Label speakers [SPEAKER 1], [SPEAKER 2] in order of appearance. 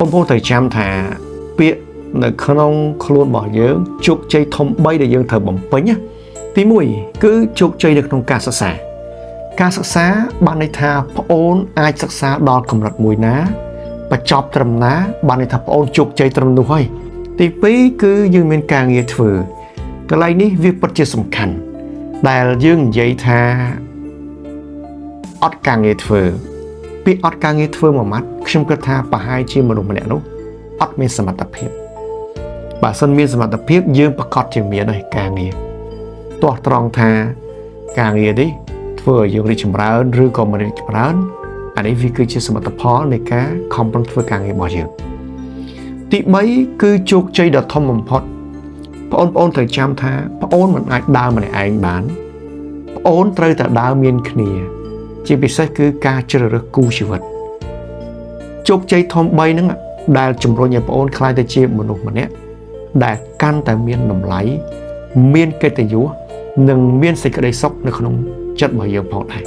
[SPEAKER 1] បងប្អូនត្រូវចាំថាពាក្យនៅក្នុងខ្លួនរបស់យើងជោគជ័យធំ3ដែលយើងត្រូវបំពេញណាទី1គឺជោគជ័យនៅក្នុងការសិក្សាបានន័យថាប្អូនអាចសិក្សាដល់កម្រិតមួយណាបញ្ចប់ត្រឹមណាបានន័យថាប្អូនជោគជ័យត្រឹមនោះហើយទី2គឺយើងមានការងារធ្វើកន្លែងនេះវាពិតជាសំខាន់ដែលយើងនិយាយថាអត់ការងារធ្វើពាក្យអត់ការងារធ្វើមួយម៉ាត់ខ្ញុំគិតថាប្រហែលជាមនុស្សម្នាក់នោះអត់មានសមត្ថភាពបើសិនមានសមត្ថភាពយើងប្រកាសជាមានហើយការងារទោះត្រង់ថាការងារនេះធ្វើឲ្យយើងរីកចម្រើនឬក៏មិនរីកចម្រើនអានេះវាគឺជាសមិទ្ធផលនៃការខំប្រឹងធ្វើការងាររបស់យើងទី3គឺជោគជ័យដ៏ធំបំផុតបងប្អូនត្រូវចាំថាបងប្អូនមិនអាចដើរម្នាក់ឯងបានបងប្អូនត្រូវតែដើរមានគ្នាជាពិសេសគឺការជ្រើសរើសគូជីវិតជោគជ័យធំ3ហ្នឹងដែលជំរុញឲ្យបងប្អូនក្លាយទៅជាមនុស្សម្នាក់ដែលកាន់តែមានតម្លៃមានកិត្តិយសនិងមានសេចក្តីសុខនៅក្នុងចិត្តរបស់យើងផងដែរ